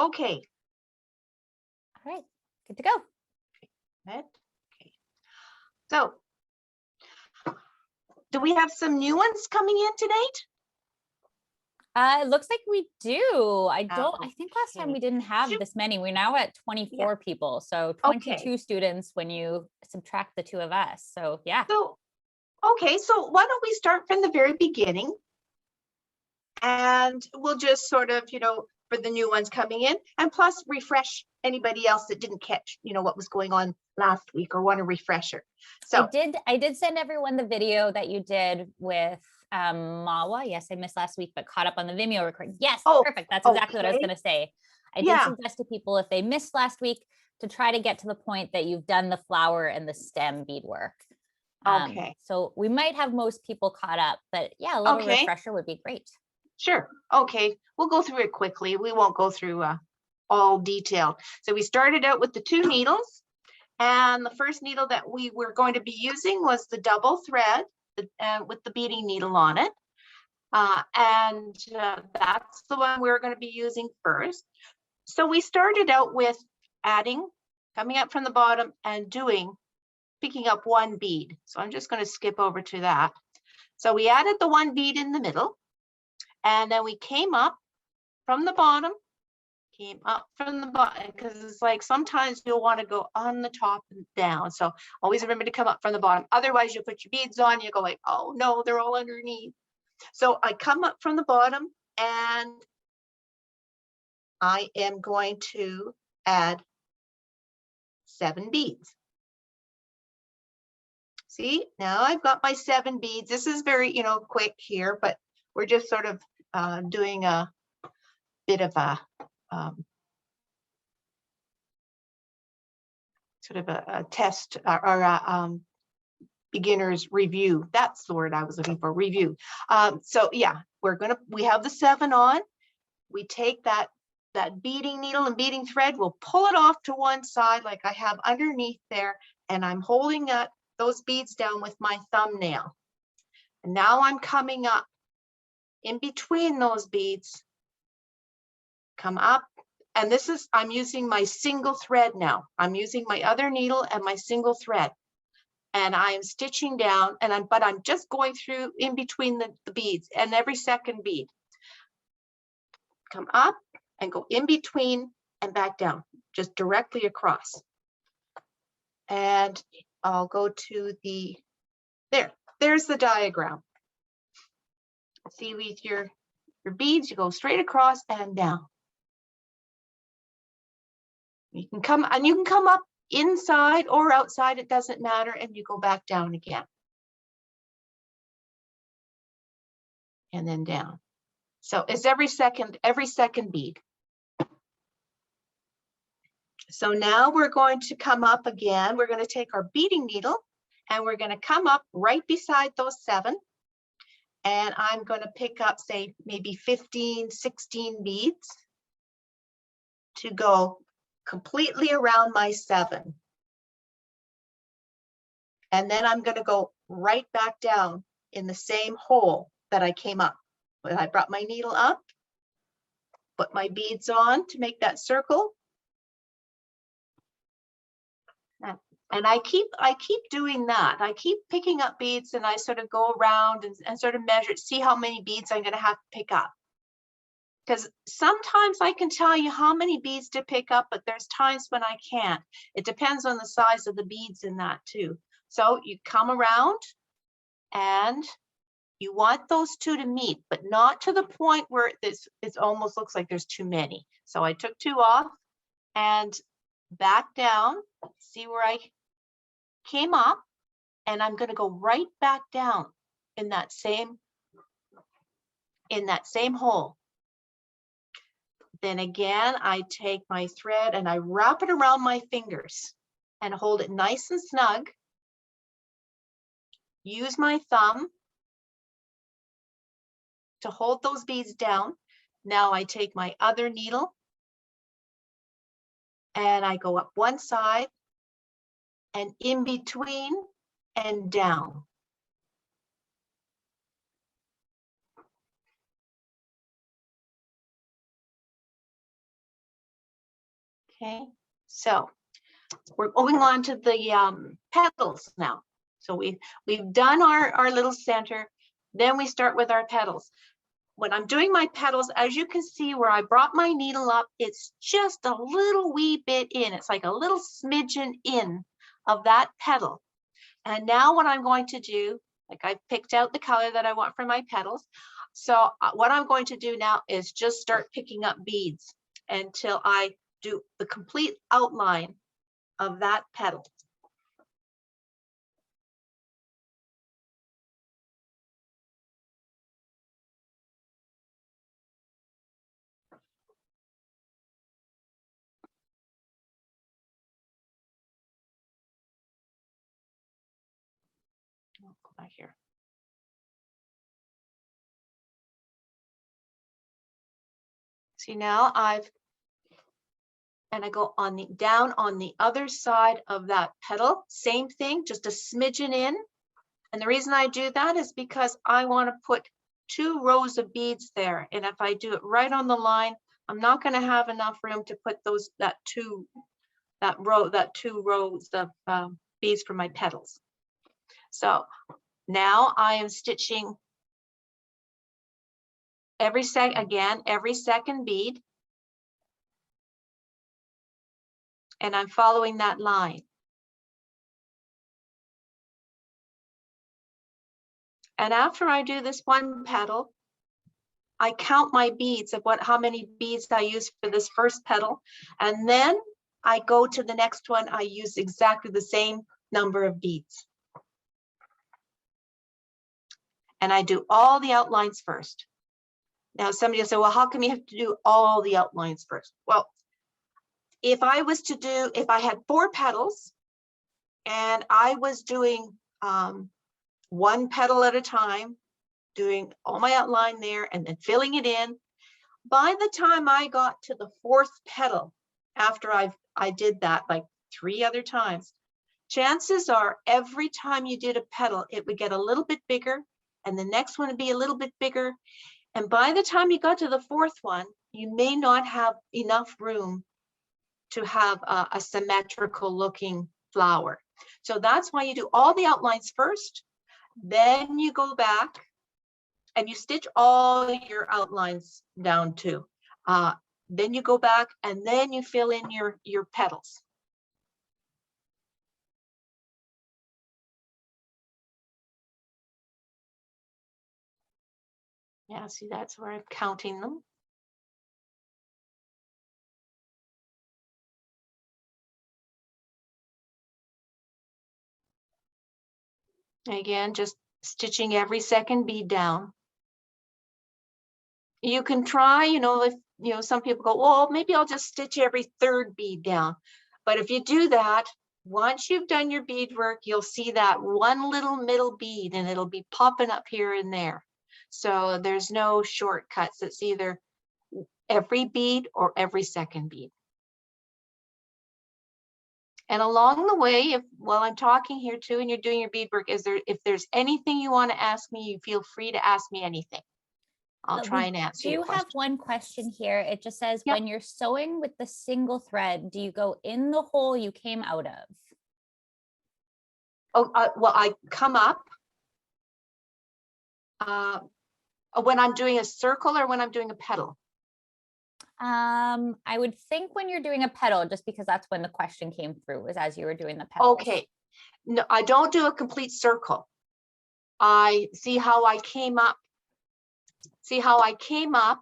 Okay. All right, good to go. Okay. So, do we have some new ones coming in today? It looks like we do. I think last time Okay. we didn't have this many. We're now at 24 people. So 22 Okay. students when you subtract the two of us. So yeah. So, okay, so why don't we start from the very beginning? And we'll just sort of, for the new ones coming in, and plus refresh anybody else that didn't catch, what was going on last week or want a refresher. So I did send everyone the video that you did with Mawa. Yes, I missed last week, but caught up on the Vimeo recording. Yes, perfect. That's exactly what I was going to say. I did suggest to people if they missed last week to try to get to the point that you've done the flower and the stem beadwork. Okay. So we might have most people caught up, but yeah, a little refresher would be great. Sure. Okay. We'll go through it quickly. We won't go through all detail. So we started out with the 2 needles, and the first needle that we were going to be using was the double thread with the beading needle on it. That's the one we're going to be using first. So we started out with coming up from the bottom and picking up 1 bead. So I'm just going to skip over to that. So we added the 1 bead in the middle, and then we came up from the bottom, because it's like sometimes you'll want to go on the top and down. So always remember to come up from the bottom. Otherwise, you put your beads on, you go like, oh no, they're all underneath. So I come up from the bottom, and I am going to add 7 beads. See, now I've got my 7 beads. This is very, quick here, but we're just sort of doing a bit of a test or a beginner's review. That's the word I was looking for, review. So yeah, we have the 7 on. We take that beading needle and beading thread, we'll pull it off to one side like I have underneath there, and I'm holding those beads down with my thumbnail. And now I'm coming up in between those beads, come up, and I'm using my single thread now. I'm using my other needle and my single thread, and I am stitching down, but I'm just going through in between the beads, and every second bead. Come up and go in between and back down, just directly across. And I'll go to there's the diagram. See, with your beads, you go straight across and down. You can come up inside or outside, it doesn't matter, and you go back down again. And then down. So it's every second bead. So now we're going to come up again. We're going to take our beading needle and we're going to come up right beside those 7. And I'm going to pick up, say, maybe 15, 16 beads to go completely around my 7. And then I'm going to go right back down in the same hole that I came up. When I brought my needle up, put my beads on to make that circle. And I keep doing that. I keep picking up beads, and I sort of go around and sort of measure, see how many beads I'm going to have to pick up. Because sometimes I can tell you how many beads to pick up, but there's times when I can't. It depends on the size of the beads in that too. So you come around and you want those 2 to meet, but not to the point where it almost looks like there's too many. So I took 2 off and back down. See where I came up, and I'm going to go right back down in that same hole. Then again, I take my thread and I wrap it around my fingers and hold it nice and snug. Use my thumb to hold those beads down. Now I take my other needle and I go up one side and in between and down. Okay, so we're going on to the petals now. So we've done our little center, then we start with our petals. When I'm doing my petals, as you can see where I brought my needle up, it's just a little wee bit in. It's like a little smidgen in of that petal. And now what I'm going to do, like I picked out the color that I want for my petals. So what I'm going to do now is just start picking up beads until I do the complete outline of that petal. I'll go back here. See, now I go on down on the other side of that petal, same thing, just a smidgen in. And the reason I do that is because I want to put 2 rows of beads there. And if I do it right on the line, I'm not going to have enough room to put that two rows of beads for my petals. So now I am stitching every second bead. And I'm following that line. And after I do this one petal, I count my beads of how many beads I use for this first petal. And then I go to the next one, I use exactly the same number of beads. And I do all the outlines first. Now somebody will say, well, how come you have to do all the outlines first? Well, if I had 4 petals and I was doing one petal at a time, doing all my outline there and then filling it in, by the time I got to the 4th petal, after I did that like 3 other times, chances are every time you did a petal, it would get a little bit bigger and the next one would be a little bit bigger. And by the time you got to the 4th one, you may not have enough room to have a symmetrical looking flower. So that's why you do all the outlines first, then you go back and you stitch all your outlines down too. Then you go back and then you fill in your petals. Yeah, see, that's where I'm counting them. Again, just stitching every second bead down. You can try, if, some people go, well, maybe I'll just stitch every 3rd bead down. But if you do that, once you've done your beadwork, you'll see that one little middle bead and it'll be popping up here and there. So there's no shortcuts. It's either every bead or every second bead. And along the way, while I'm talking here too, and you're doing your beadwork, if there's anything you want to ask me, you feel free to ask me anything. I'll try and answer your question. Do you have one question here? It just says, when you're sewing with the single thread, do you go in the hole you came out of? Oh, well, I come up when I'm doing a circle or when I'm doing a petal. I would think when you're doing a petal, just because that's when the question came through, was as you were doing the petals. Okay, no, I don't do a complete circle. I see how I came up. See how I came up,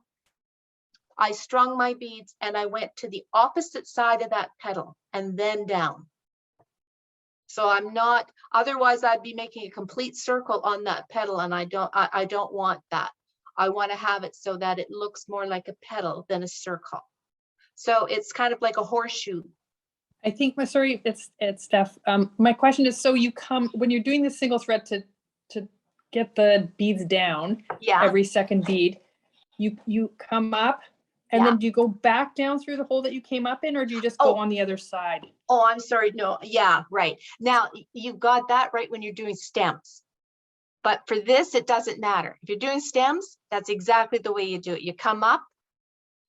I strung my beads and I went to the opposite side of that petal and then down. So I'm not, otherwise I'd be making a complete circle on that petal and I don't want that. I want to have it so that it looks more like a petal than a circle. So it's kind of like a horseshoe. I think, sorry, it's Steph. My question is, so you when you're doing the single thread to get the beads down, every second bead, you come up and then do you go back down through the hole that you came up in, or do you just go on the other side? Oh, I'm sorry. No, yeah, right. Now you got that right when you're doing stems. But for this, it doesn't matter. If you're doing stems, that's exactly the way you do it. You come up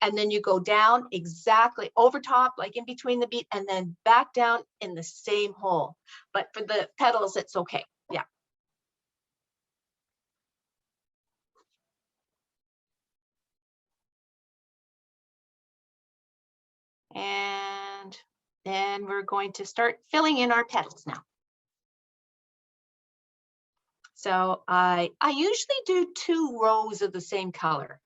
and then you go down exactly over top, like in between the bead, and then back down in the same hole. But for the petals, it's okay. Yeah. And then we're going to start filling in our petals now. So I usually do 2 rows of the same color.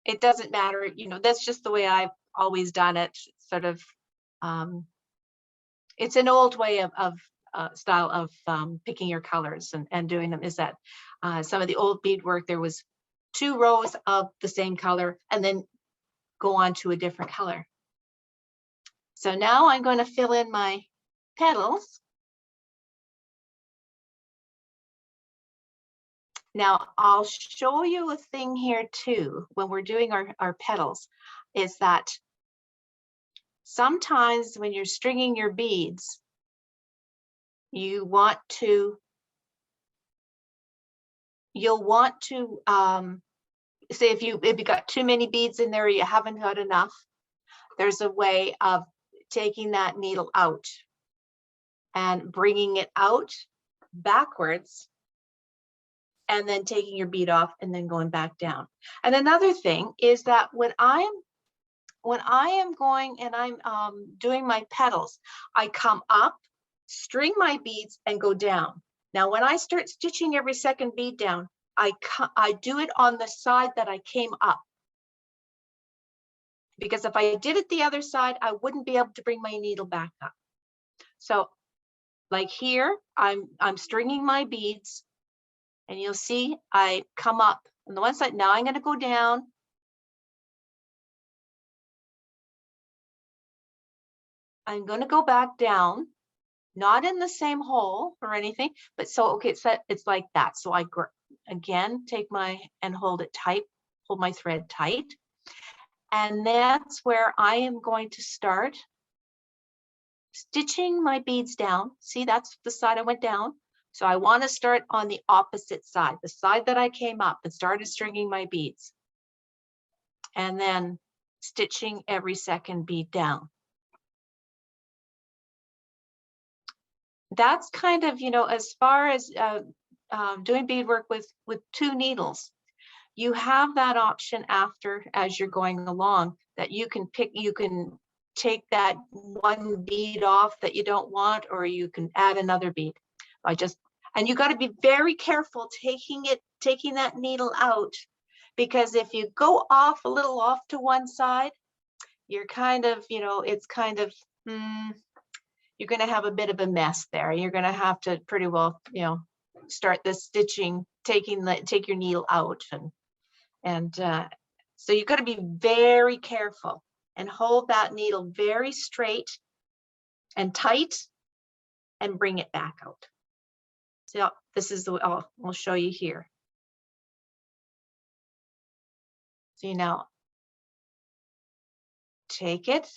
It doesn't matter, you know, that's just the way I've always done it. Sort of, it's an old way of style of picking your colors and doing them, is that some of the old beadwork, there was 2 rows of the same color and then go on to a different color. So now I'm going to fill in my petals. Now I'll show you a thing here too, when we're doing our petals, is that sometimes when you're stringing your beads, you'll want to say if you got too many beads in there, or you haven't got enough, there's a way of taking that needle out and bringing it out backwards, and then taking your bead off and then going back down. And another thing is that when I am going and I'm doing my petals, I come up, string my beads, and go down. Now, when I start stitching every second bead down, I do it on the side that I came up. Because if I did it the other side, I wouldn't be able to bring my needle back up. So like here, I'm stringing my beads, and you'll see I come up on the one side. Now I'm going to go down. I'm going to go back down, not in the same hole or anything, but so, okay, it's like that. So I again take and hold it tight, hold my thread tight. And that's where I am going to start stitching my beads down. See, that's the side I went down. So I want to start on the opposite side, the side that I came up and started stringing my beads. And then stitching every second bead down. That's kind of, you know, as far as doing beadwork with 2 needles, you have that option after, as you're going along, that you can take that one bead off that you don't want, or you can add another bead. And you got to be very careful taking that needle out, because if you go off a little off to one side, you're kind of, you know, it's kind of, you're going to have a bit of a mess there. You're going to have to pretty well, you know, start the stitching, take your needle out. And so you've got to be very careful and hold that needle very straight and tight and bring it back out. So this is the way I'll show you here. So you now take it,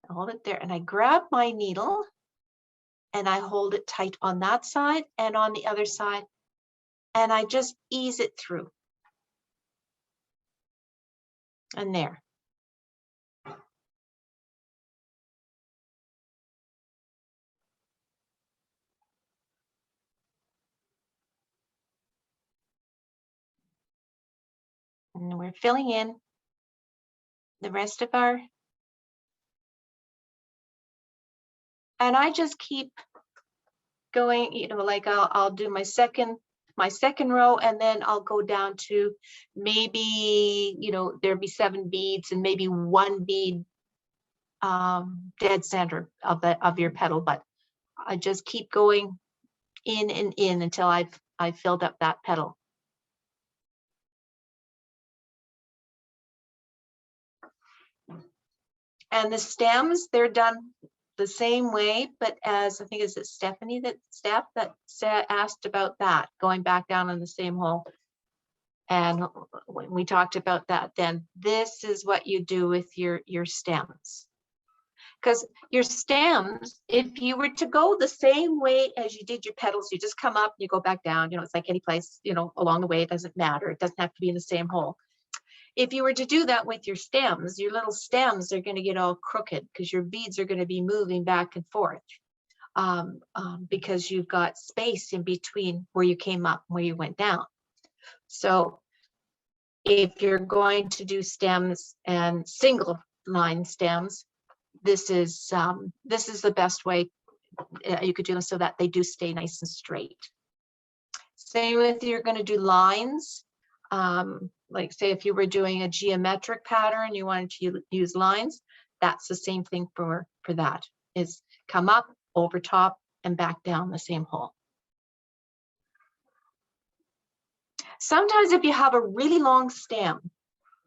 hold it there, and I grab my needle and I hold it tight on that side and on the other side, and I just ease it through. And there. And we're filling in the rest of our, and I just keep going, you know, like I'll do my second row, and then I'll go down to maybe, you know, there'd be 7 beads and maybe 1 bead dead center of your petal, but I just keep going in and in until I've filled up that petal. And the stems, they're done the same way, but as I think, is it Stephanie that asked about that, going back down in the same hole. And when we talked about that, then this is what you do with your stems. Because your stems, if you were to go the same way as you did your petals, you just come up, you go back down, you know, it's like any place, you know, along the way, it doesn't matter. It doesn't have to be in the same hole. if you were to do that with your stems, your little stems are going to get all crooked because your beads are going to be moving back and forth because you've got space in between where you came up and where you went down. So if you're going to do stems and single line stems, this is the best way you could do them so that they do stay nice and straight. Same with you're going to do lines. Like say if you were doing a geometric pattern, you wanted to use lines, that's the same thing for that, is come up, over top, and back down the same hole. Sometimes if you have a really long stem,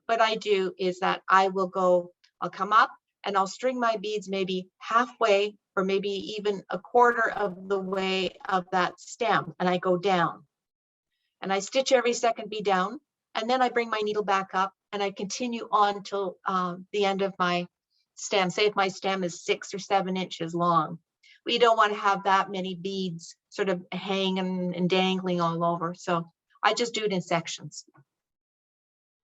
what I do is that I'll come up and I'll string my beads maybe halfway or maybe even a quarter of the way of that stem, and I go down. And I stitch every second bead down, and then I bring my needle back up and I continue on till the end of my stem. Say if my stem is 6 or 7 inches long. We don't want to have that many beads sort of hanging and dangling all over. So I just do it in sections.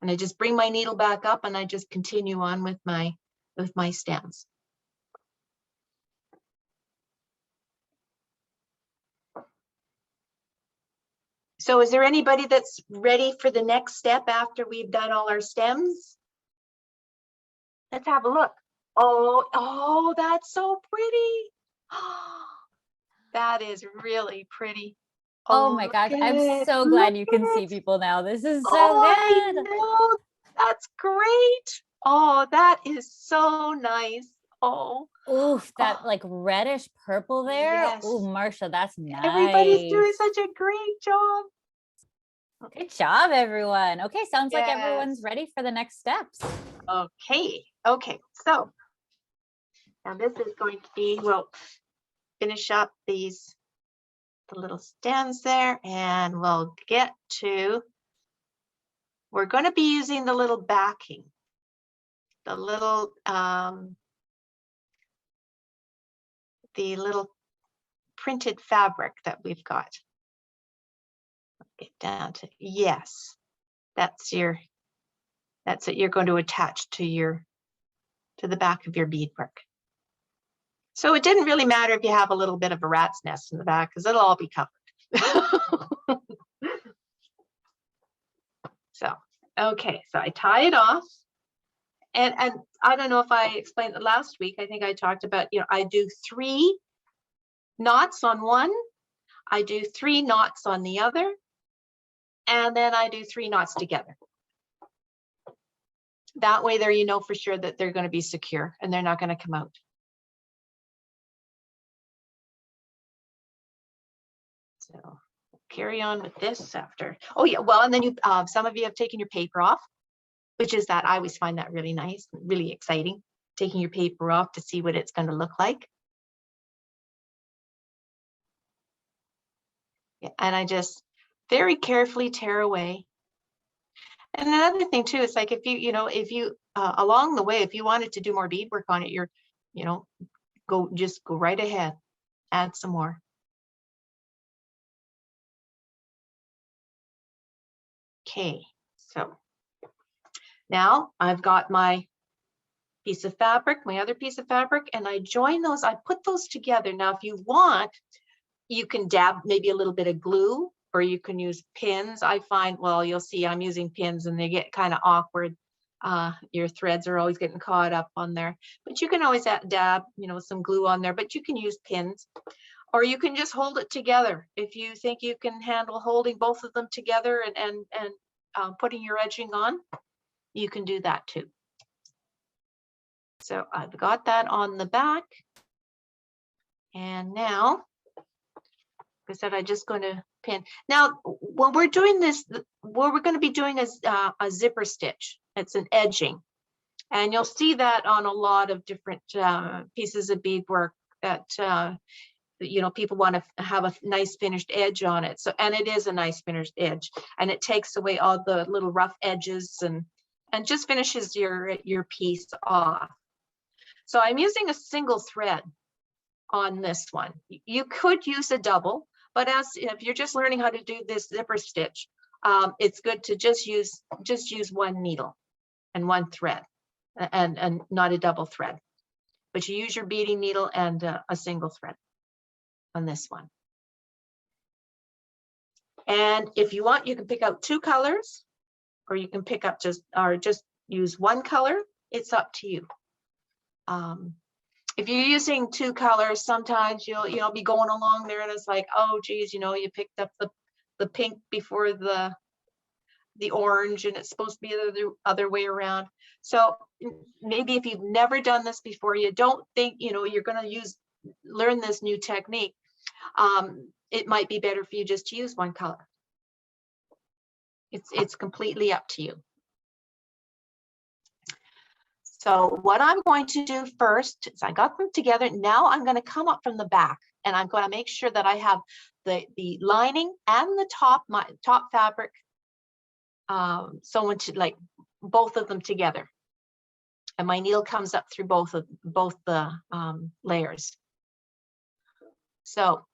And I just bring my needle back up and I just continue on with my stems. So is there anybody that's ready for the next step after we've done all our stems? Let's have a look. Oh, that's so pretty. That is really pretty. Oh my gosh, I'm so glad you can see people now. This is so good. I know. That's great. Oh, that is so nice. Oh. Oof, that like reddish purple there. Yes. Oh, Marcia, that's nice. Everybody's doing such a great job. Good job, everyone. Okay, sounds like Yes. everyone's ready for the next steps. Okay. So now this is going to be, we'll finish up the little stems there, and we'll get to, we're going to be using the little backing, the little printed fabric that we've got. Get down to, yes, that's what you're going to attach to the back of your beadwork. So it didn't really matter if you have a little bit of a rat's nest in the back, because it'll all be covered. So, okay, so I tie it off. And I don't know if I explained it last week. I think I talked about, I do 3 knots on one, I do 3 knots on the other, and then I do 3 knots together. That way there, for sure that they're going to be secure and they're not going to come out. So carry on with this after. Oh yeah, well, and then you, some of you have taken your paper off, which is that I always find that really nice, really exciting, taking your paper off to see what it's going to look like. Yeah, and I just very carefully tear away. And another thing too, is like if you along the way, if you wanted to do more beadwork on it, just go right ahead, add some more. Okay, so now I've got my piece of fabric, my other piece of fabric, and I join those, I put those together. Now, if you want, you can dab maybe a little bit of glue, or you can use pins. I find, well, you'll see I'm using pins and they get kind of awkward. Your threads are always getting caught up on there, but you can always dab, some glue on there, but you can use pins, or you can just hold it together. If you think you can handle holding both of them together and putting your edging on, you can do that too. So I've got that on the back. And now, like I said, I'm just going to pin. Now, when we're doing this, what we're going to be doing is a zipper stitch. It's an edging. And you'll see that on a lot of different pieces of beadwork that, people want to have a nice finished edge on it. So, and it is a nice finished edge, and it takes away all the little rough edges and just finishes your piece off. So I'm using a single thread on this one. You could use a double, but if you're just learning how to do this zipper stitch, it's good to just use one needle. and one thread, and not a double thread. But you use your beading needle and a single thread on this one. And if you want, you can pick out 2 colors, or you can pick up just use one color. It's up to you. If you're using 2 colors, sometimes you'll be going along there and it's like, oh geez, you picked up the pink before the orange, and it's supposed to be the other way around. So maybe if you've never done this before, you don't think you're going to learn this new technique, it might be better for you just to use one color. It's completely up to you. So what I'm going to do first is I got them together. Now I'm going to come up from the back, and I'm going to make sure that I have the lining and the top fabric sewn to, like, both of them together, and my needle comes up through both the layers. So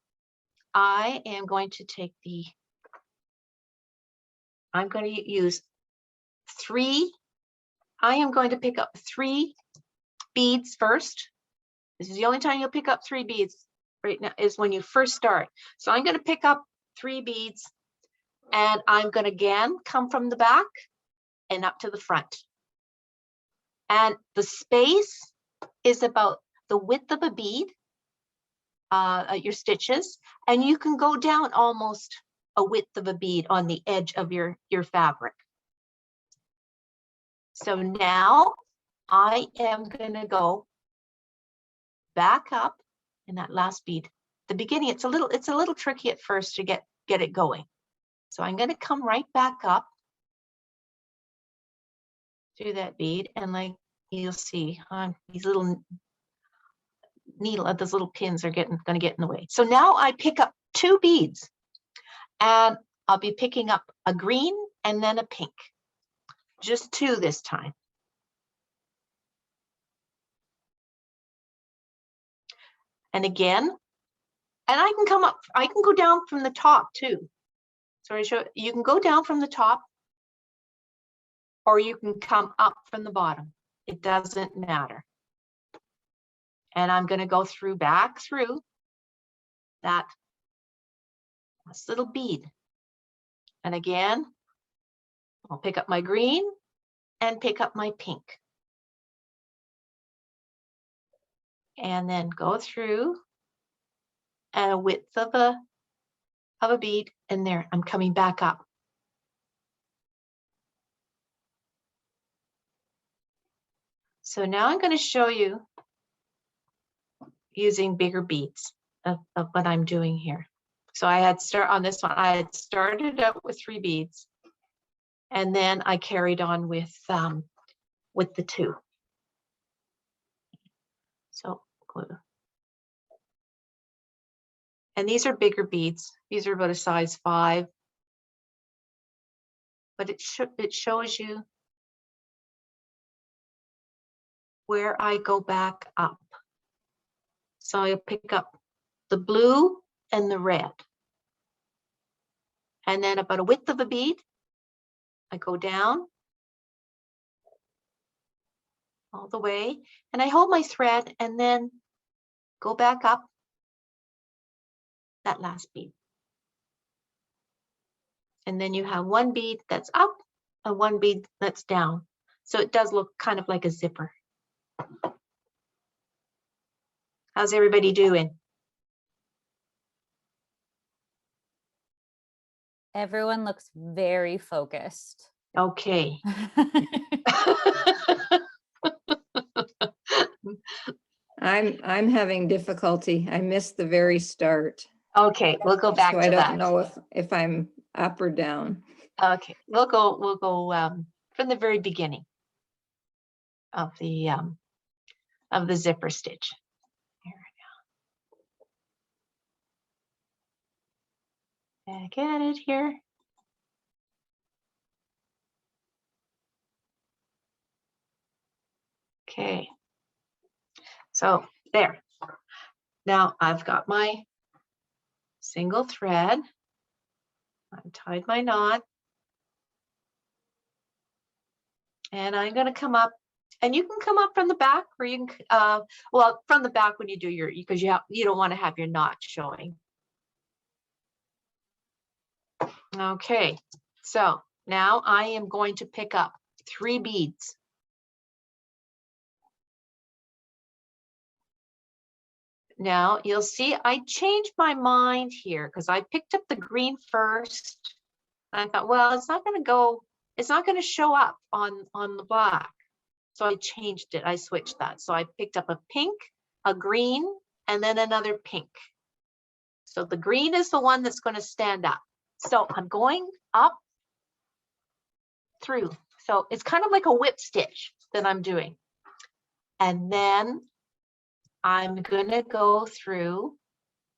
I am going to take I'm going to use 3. I am going to pick up 3 beads first. This is the only time you'll pick up 3 beads right now, is when you first start. So I'm going to pick up 3 beads, and I'm going to again come from the back and up to the front. And the space is about the width of a bead, your stitches, and you can go down almost a width of a bead on the edge of your fabric. So now I am going to go back up in that last bead. The beginning, it's a little tricky at first to get it going. So I'm going to come right back up through that bead, and like you'll see, these little those little pins are going to get in the way. So now I pick up 2 beads, and I'll be picking up a green and then a pink. Just 2 this time. And again, and I can go down from the top too. So you can go down from the top, or you can come up from the bottom. It doesn't matter. And I'm going to go back through this little bead. And again, I'll pick up my green and pick up my pink. And then go through a width of a bead, and there, I'm coming back up. So now I'm going to show you using bigger beads of what I'm doing here. So I had on this one, I had started out with 3 beads, and then I carried on with the 2. So glue. And these are bigger beads. These are about a size 5. But it shows you where I go back up. So I'll pick up the blue and the red. And then about a width of a bead, I go down all the way, and I hold my thread and then go back up that last bead. And then you have 1 bead that's up and 1 bead that's down. So it does look kind of like a zipper. How's everybody doing? Everyone looks very focused. Okay. I'm having difficulty. I missed the very start. Okay, we'll go back So to that. I don't know if I'm up or down. Okay, we'll go from the very beginning of the zipper stitch. Here we go. I get it here. Okay. So there. Now I've got my single thread. I've tied my knot. And I'm going to come up, and you can come up from the back, or you can, well, from the back when you do your, because you don't want to have your knot showing. Okay, so now I am going to pick up 3 beads. Now you'll see I changed my mind here because I picked up the green first. I thought, well, it's not going to go, it's not going to show up on the black. So I changed it. I switched that. So I picked up a pink, a green, and then another pink. So the green is the one that's going to stand up. So I'm going up through. So it's kind of like a whip stitch that I'm doing. And then I'm going to go through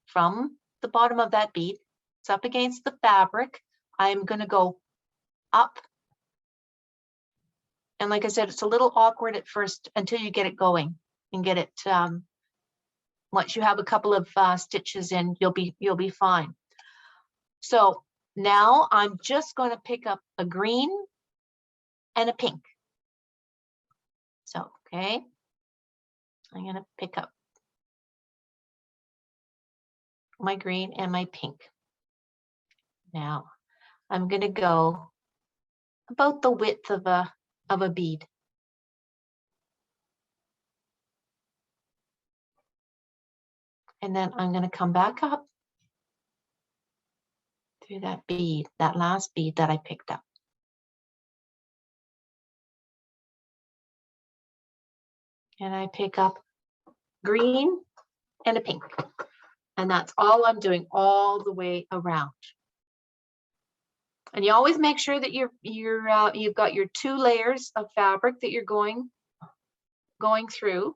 from the bottom of that bead. It's up against the fabric. I'm going to go up. And like I said, it's a little awkward at first until you get it going and get it. Once you have a couple of stitches in, you'll be fine. So now I'm just going to pick up a green and a pink. So, okay, I'm going to pick up my green and my pink. Now I'm going to go about the width of a bead. And then I'm going to come back up through that bead, that last bead that I picked up. And I pick up green and a pink. And that's all I'm doing all the way around. And you always make sure that you've got your 2 layers of fabric that you're going through,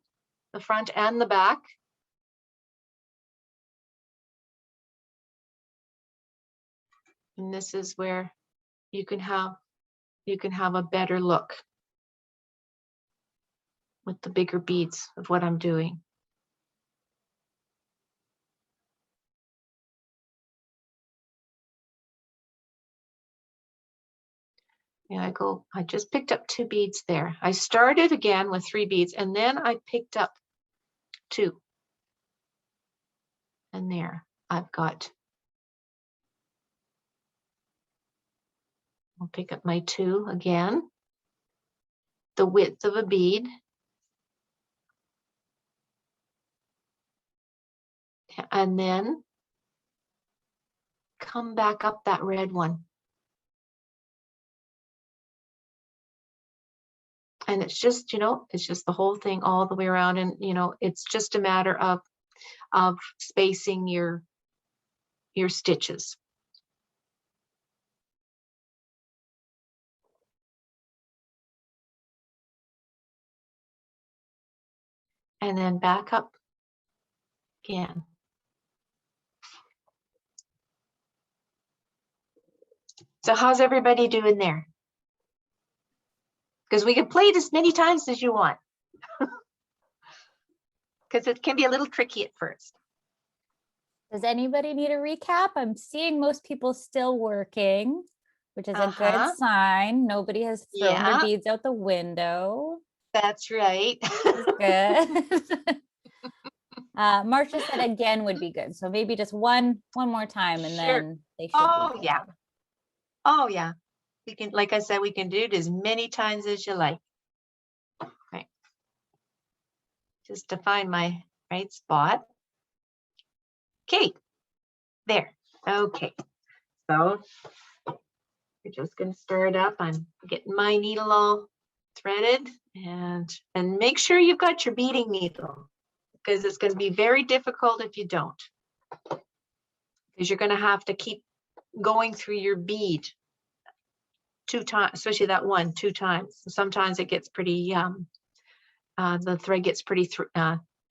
the front and the back. And this is where you can have a better look with the bigger beads of what I'm doing. And I just picked up 2 beads there. I started again with 3 beads and then I picked up 2. And there I've got, I'll pick up my 2 again, the width of a bead. And then come back up that red one. And it's just, it's just the whole thing all the way around. And, it's just a matter of spacing your stitches. And then back up again. So how's everybody doing there? Because we can play it as many times as you want. Because it can be a little tricky at first. Does anybody need a recap? I'm seeing most people still working, which is a good sign. Nobody has thrown their beads out the window. That's right. Good. Marcia said again would be good. So maybe just one more time and then they should be good. Yeah. Oh yeah. We can, like I said, we can do it as many times as you like. Right. Just to find my right spot. Okay. There. Okay. So we're just going to start up. I'm getting my needle all threaded and make sure you've got your beading needle, because it's going to be very difficult if you don't, because you're going to have to keep going through your bead 2 times, especially that 2 times. Sometimes it gets pretty, the thread gets pretty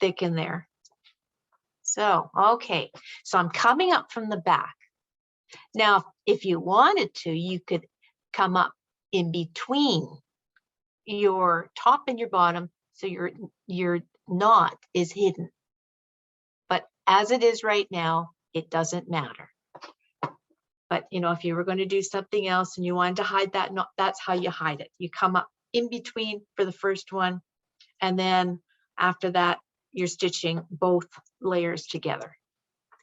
thick in there. So, okay, so I'm coming up from the back. Now, if you wanted to, you could come up in between your top and your bottom, so your knot is hidden. But as it is right now, it doesn't matter. But if you were going to do something else and you wanted to hide that knot, that's how you hide it. You come up in between for the first one. And then after that, you're stitching both layers together.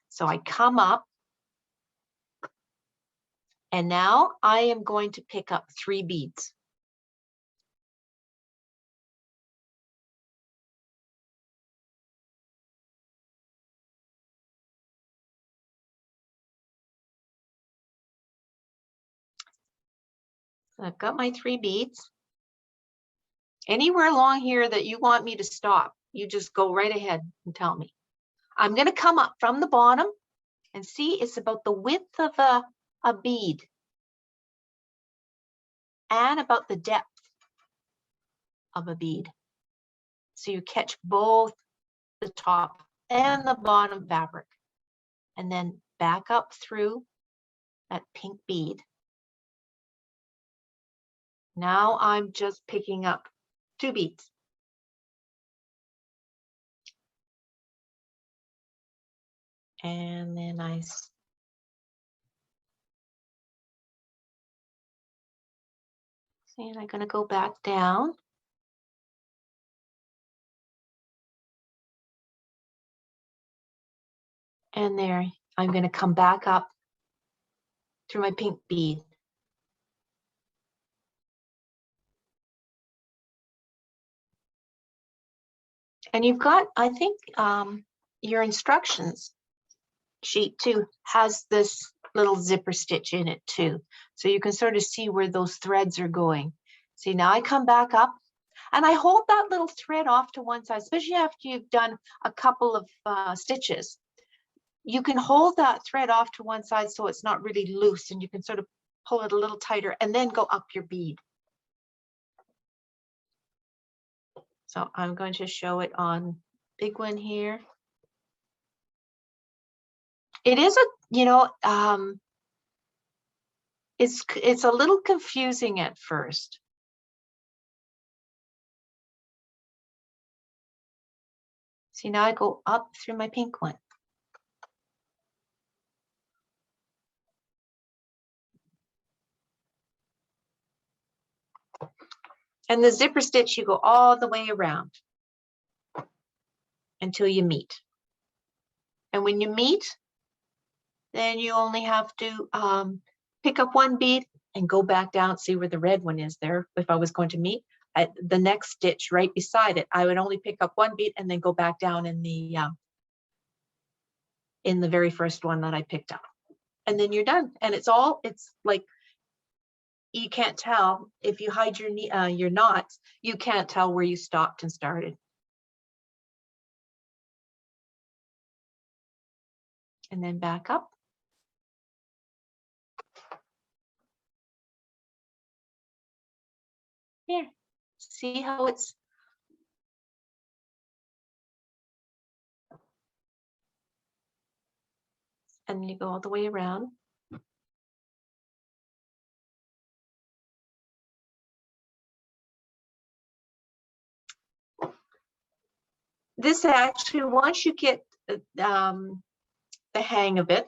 So I come up, and now I am going to pick up 3 beads. So I've got my 3 beads. Anywhere along here that you want me to stop, you just go right ahead and tell me. I'm going to come up from the bottom and see it's about the width of a bead and about the depth of a bead. So you catch both the top and the bottom fabric, and then back up through that pink bead. Now I'm just picking up 2 beads. And then I'm going to go back down. And there, I'm going to come back up through my pink bead. And you've got, I think, your instructions sheet too has this little zipper stitch in it too. So you can sort of see where those threads are going. See, now I come back up and I hold that little thread off to one side, especially after you've done a couple of stitches. You can hold that thread off to one side so it's not really loose, and you can sort of pull it a little tighter and then go up your bead. So I'm going to show it on big one here. It is a, you know, it's a little confusing at first. See, now I go up through my pink one. And the zipper stitch, you go all the way around until you meet. And when you meet, then you only have to pick up 1 bead and go back down, see where the red one is there. If I was going to meet, the next stitch right beside it, I would only pick up 1 bead and then go back down in the very first one that I picked up. And then you're done. And it's like, you can't tell if you hide your knots, you can't tell where you stopped and started. And then back up. Here, see how it's, and you go all the way around. This actually, once you get the hang of it,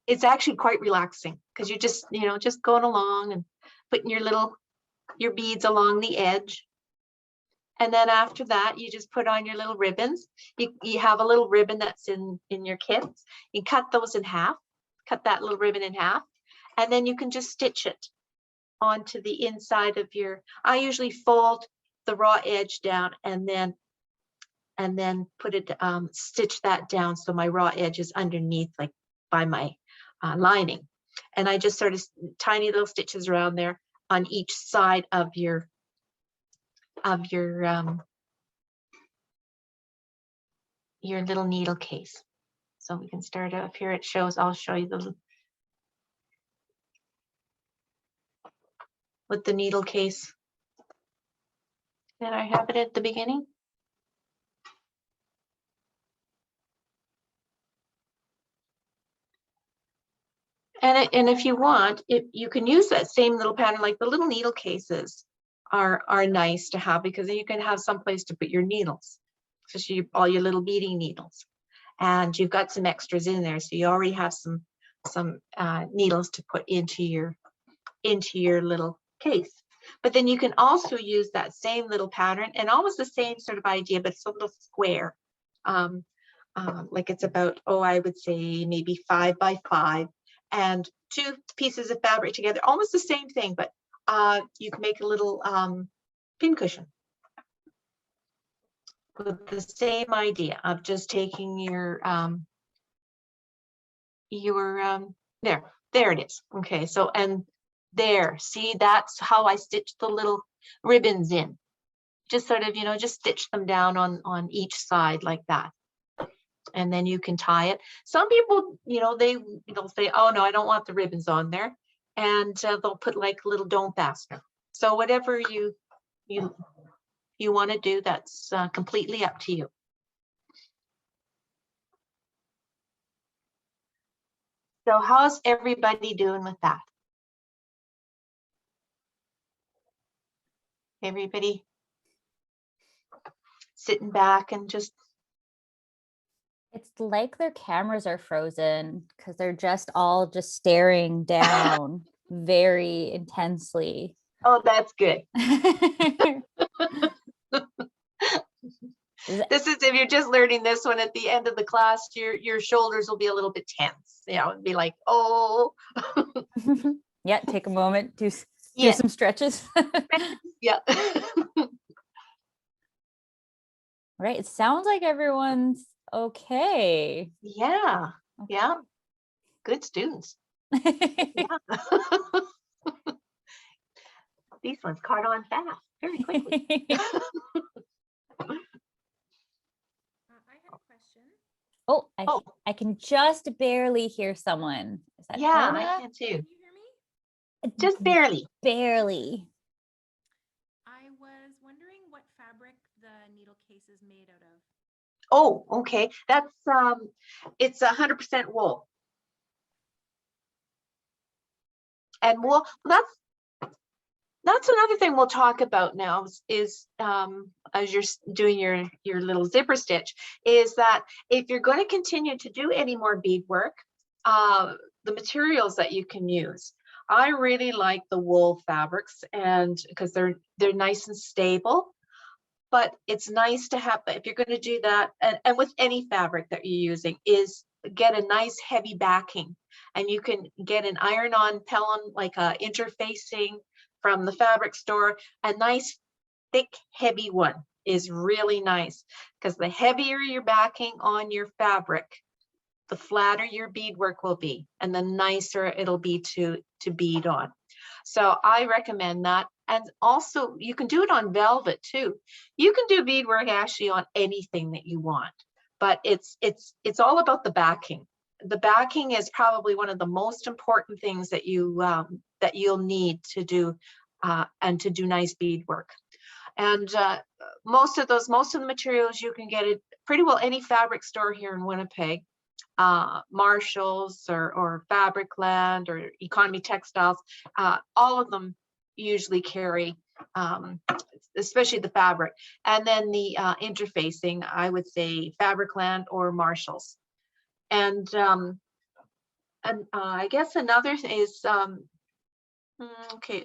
it's actually quite relaxing, because you're just, you know, just going along and putting your beads along the edge. And then after that, you just put on your little ribbons. You have a little ribbon that's in your kit. You cut those in half, cut that little ribbon in half, and then you can just stitch it onto the inside of I usually fold the raw edge down and then put it, stitch that down so my raw edge is underneath, like by my lining. And I just sort of tiny little stitches around there on each side of your little needle case. So we can start up here. It shows, I'll show you those with the needle case that I have it at the beginning. And if you want, you can use that same little pattern, like the little needle cases are nice to have, because then you can have some place to put your needles, especially all your little beading needles. And you've got some extras in there, so you already have some needles to put into your little case. But then you can also use that same little pattern and almost the same sort of idea, but it's a little square. Like it's about, oh, I would say maybe 5 by 5 and 2 pieces of fabric together, almost the same thing, but you can make a little pin cushion with the same idea of just taking your there it is. Okay, so and there, see, that's how I stitch the little ribbons in. Just sort of, just stitch them down on each side like that. And then you can tie it. Some people, they'll say, oh no, I don't want the ribbons on there. And they'll put like a little dome fastener. So whatever you want to do, that's completely up to you. So how's everybody doing with that? Everybody sitting back and just. It's like their cameras are frozen because they're just all staring down very intensely. Oh, that's good. This is, if you're just learning this one at the end of the class, your shoulders will be a little bit tense. It'd be like, oh. Yeah, take a moment, do some stretches. Yeah. Right. It sounds like everyone's okay. Yeah. Yeah. Good students. Yeah. These ones caught on fast, very quickly. Oh, I can just barely hear someone. Is that yeah, Helena? I can too. Can you hear me? Just barely. Barely. I was wondering what fabric the needle case is made out of. Oh, okay. That's it's 100% wool. And wool, that's another thing we'll talk about now is as you're doing your little zipper stitch, is that if you're going to continue to do any more beadwork, the materials that you can use. I really like the wool fabrics, and because they're nice and stable. But it's nice to have, if you're going to do that, and with any fabric that you're using, is get a nice heavy backing. And you can get an iron-on pellon, like a interfacing from the fabric store. A nice thick heavy one is really nice, because the heavier your backing on your fabric, the flatter your beadwork will be, and the nicer it'll be to bead on. So I recommend that. And also you can do it on velvet too. You can do beadwork actually on anything that you want, but it's all about the backing. The backing is probably one of the most important things that you'll need to do and to do nice beadwork. And most of the materials you can get at pretty well any fabric store here in Winnipeg. Marshall's or Fabricland or Economy Textiles, all of them usually carry, especially the fabric. And then the interfacing, I would say Fabricland or Marshall's. And I guess another is, okay,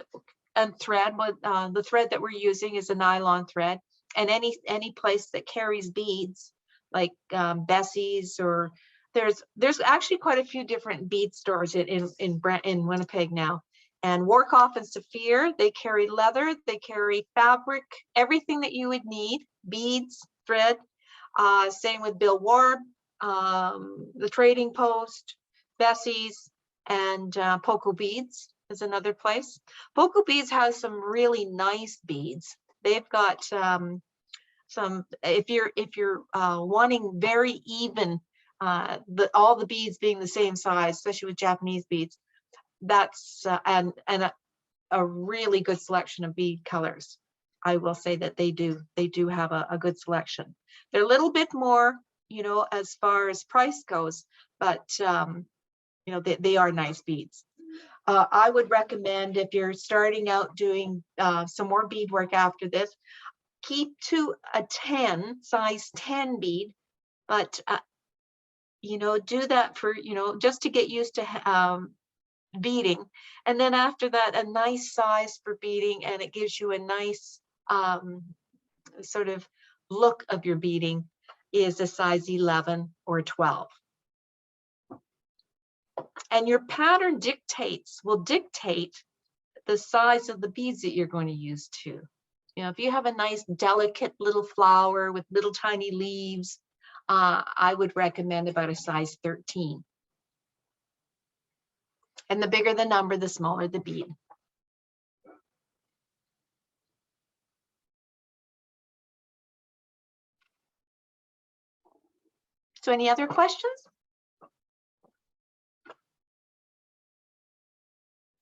and thread. The thread that we're using is a nylon thread, and any place that carries beads, like Bessie's, or there's actually quite a few different bead stores in Winnipeg now. And Warkoff and Saphir, they carry leather, they carry fabric, everything that you would need, beads, thread. Same with Bill Ward, the Trading Post, Bessie's, and Poco Beads is another place. Poco Beads has some really nice beads. They've got some, if you're wanting very even, all the beads being the same size, especially with Japanese beads, that's and a really good selection of bead colors. I will say that they do have a good selection. They're a little bit more, as far as price goes, but they are nice beads. I would recommend, if you're starting out doing some more beadwork after this, keep to a size 10 bead, but do that for, just to get used to beading. And then after that, a nice size for beading, and it gives you a nice sort of look of your beading is a size 11 or 12. And your pattern will dictate the size of the beads that you're going to use too. You know, if you have a nice delicate little flower with little tiny leaves, I would recommend about a size 13. And the bigger the number, the smaller the bead. So any other questions?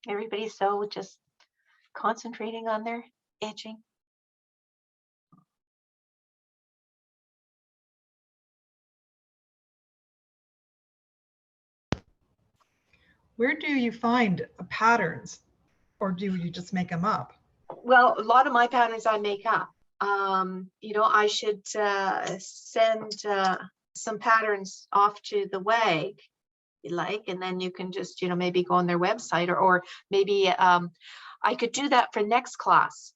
Everybody's so just concentrating on their edging. Where do you find patterns, or do you just make them up? Well, a lot of my patterns I make up. You know, I should send some patterns off to the WAG, you like, and then you can just, you know, maybe go on their website, or maybe I could do that for next class,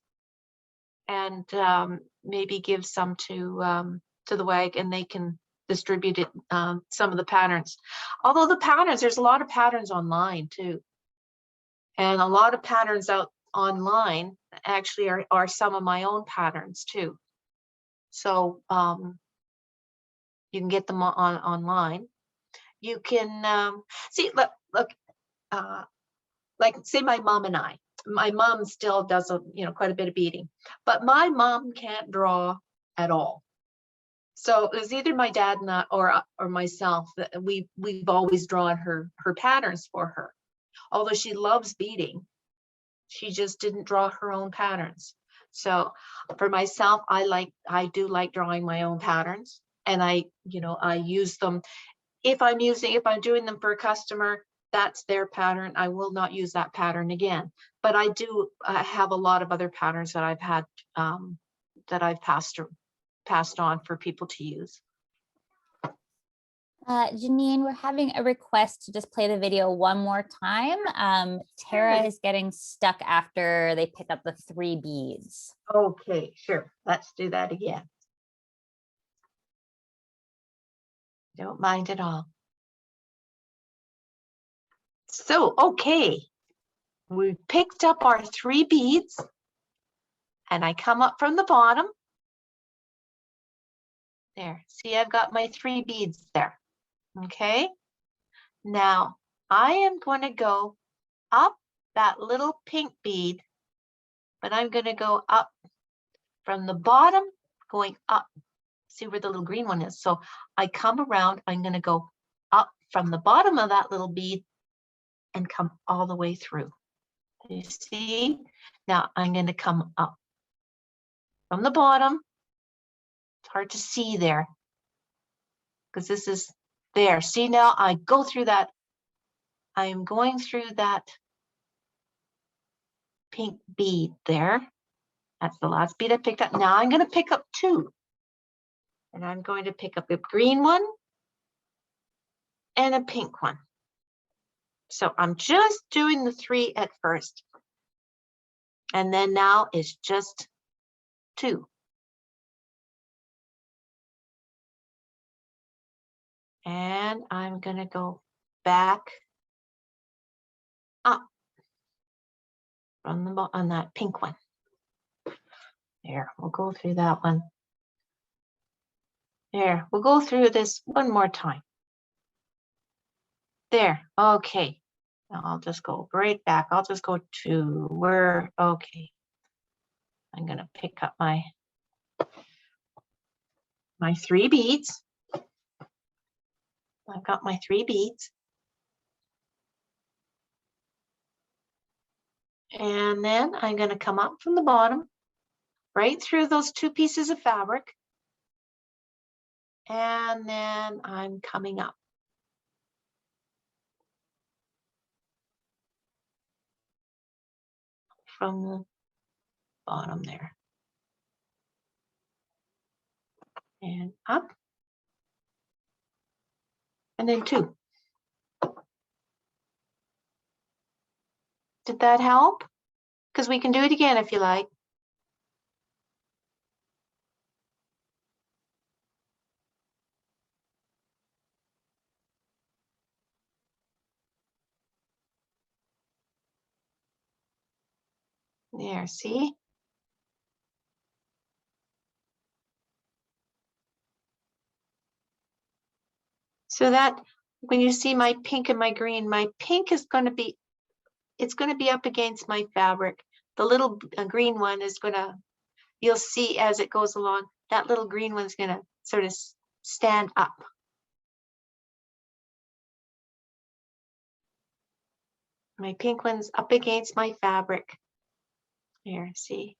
and maybe give some to the WAG, and they can distribute it, some of the patterns. Although the patterns, there's a lot of patterns online too, and a lot of patterns out online actually are some of my own patterns too. So you can get them online. You can see, look, like say my mom and I. My mom still does quite a bit of beading, but my mom can't draw at all. So it was either my dad and I, or myself, that we've always drawn her patterns for her. Although she loves beading, she just didn't draw her own patterns. So for myself, I do like drawing my own patterns, and I use them. If I'm doing them for a customer, that's their pattern. I will not use that pattern again. But I do have a lot of other patterns that I've had, that I've passed on for people to use. Jennine, we're having a request to just play the video one more time. Tara is getting stuck after they pick up the 3 beads. Okay, sure. Let's do that again. Don't mind at all. So, okay, we picked up our 3 beads, and I come up from the bottom. There, see, I've got my 3 beads there. Okay, now I am going to go up that little pink bead, but I'm going to go up from the bottom, going up. See where the little green one is? So I come around, I'm going to go up from the bottom of that little bead and come all the way through. You see? Now I'm going to come up from the bottom. It's hard to see there because this is there. See, now I go through that. I am going through that pink bead there. That's the last bead I picked up. Now I'm going to pick up 2. And I'm going to pick up a green one and a pink one. So I'm just doing the 3 at first. And then now it's just 2. And I'm going to go back up from the on that pink one. There, we'll go through that one. There, we'll go through this one more time. There, okay. Now I'll just go right back. I'll just go to where, okay. I'm gonna pick up my 3 beads. I've got my 3 beads. And then I'm gonna come up from the bottom, right through those 2 pieces of fabric. And then I'm coming up. From the bottom there. And up. And then 2. Did that help? Because we can do it again if you like. There, see? So that when you see my pink and my pink is going to be, it's going to be up against my fabric. The little green one is going to, you'll see as it goes along, that little green one's going to sort of stand up. My pink one's up against my fabric. Here, see?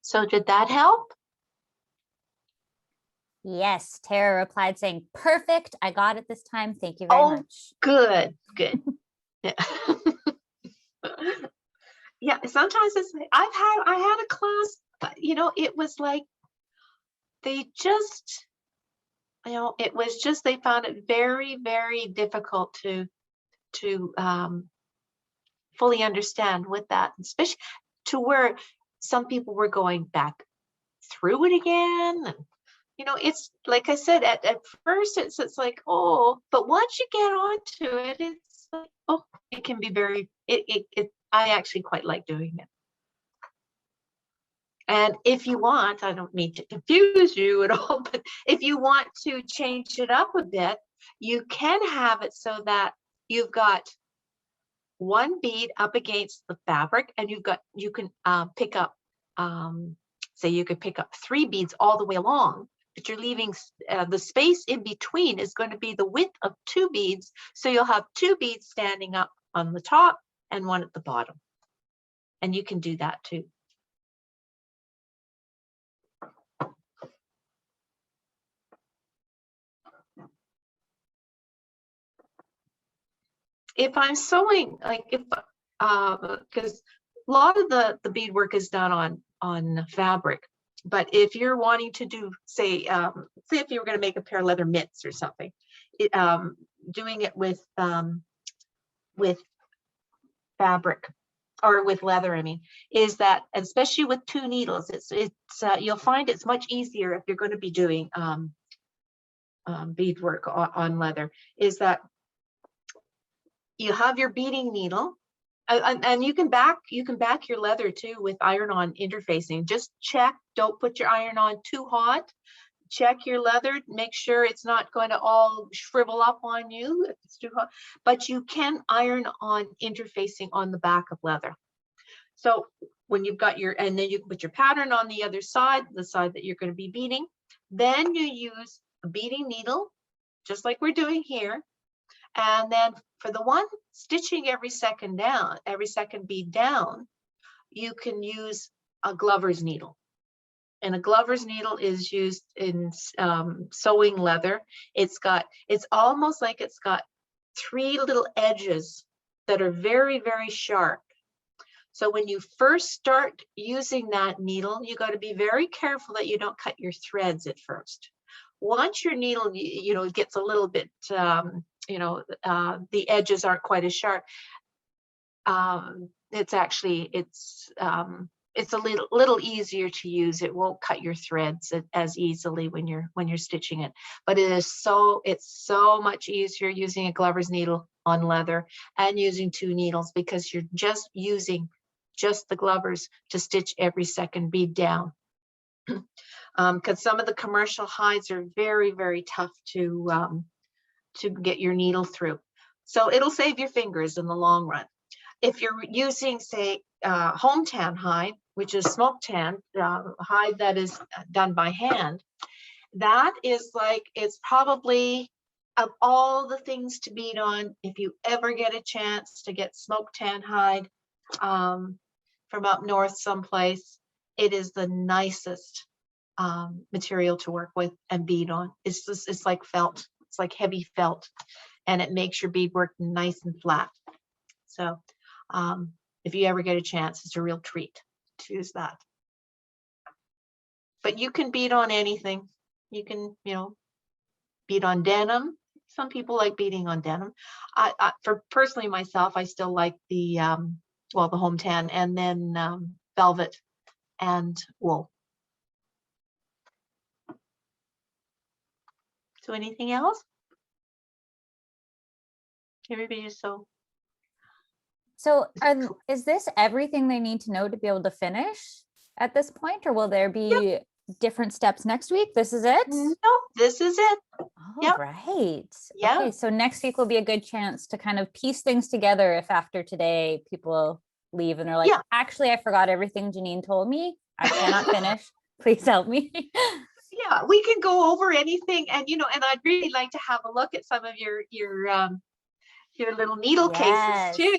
So did that help? Yes, Tara replied saying, perfect. I got it this time. Thank you very much. Good, good. Yeah. Yeah, sometimes it's, I had a class, but you know, it was like, they just, you know, it was just, they found it very, very difficult to fully understand with that, especially to where some people were going back through it again. And, you know, it's like I said, at first it's like, oh, but once you get onto it, it's like, oh, it can be very, I actually quite like doing it. And if you want, I don't mean to confuse you at all, but if you want to change it up a bit, you can have it so that you've got one bead up against the fabric, and you can pick up, say you could pick up 3 beads all the way along, but you're leaving the space in between is going to be the width of 2 beads. So you'll have 2 beads standing up on the top and 1 at the bottom. And you can do that too. If I'm sewing, like if, because a lot of the beadwork is done on fabric, but if you're wanting to do, say if you were going to make a pair of leather mitts or something, doing it with fabric or with leather, I mean, is that, especially with 2 needles, it's you'll find it's much easier if you're going to be doing beadwork on leather, is that you have your beading needle, and you can back your leather too with iron-on interfacing. Just check, don't put your iron on too hot. Check your leather, make sure it's not going to all shrivel up on you if it's too hot. But you can iron on interfacing on the back of leather. So when you've got your, and then you can put your pattern on the other side, the side that you're going to be beading. Then you use a beading needle, just like we're doing here. And then for the one stitching every second bead down, you can use a Glover's needle. And a Glover's needle is used in sewing leather. It's almost like it's got 3 little edges that are very, very sharp. So when you first start using that needle, you got to be very careful that you don't cut your threads at first. Once your needle, you know, gets a little bit, you know, the edges aren't quite as sharp. It's a little easier to use. It won't cut your threads as easily when you're stitching it. But it's so much easier using a Glover's needle on leather and using 2 needles, because you're just using just the Glovers to stitch every second bead down. Because some of the commercial hides are very, very tough to get your needle through. So it'll save your fingers in the long run. If you're using, say, home tan hide, which is smoke tan hide that is done by hand, that is like, it's probably, of all the things to bead on, if you ever get a chance to get smoke tan hide from up north someplace, it is the nicest material to work with and bead on. It's like felt. It's like heavy felt, and it makes your beadwork nice and flat. So if you ever get a chance, it's a real treat to use that. But you can bead on anything. You can, bead on denim. Some people like beading on denim. For personally myself, I still like the the home tan, and then velvet and wool. So anything else? Everybody's so. So is this everything they need to know to be able to finish at this point, or will there be different steps next week? This is it? No, this is it. Oh, Yep. right. Yeah. Okay, so next week will be a good chance to kind of piece things together if after today people leave and they're like, actually, I forgot everything Jennine told me. I cannot finish. Please help me. Yeah, we can go over anything, and and I'd really like to have a look at some of your little needle cases too.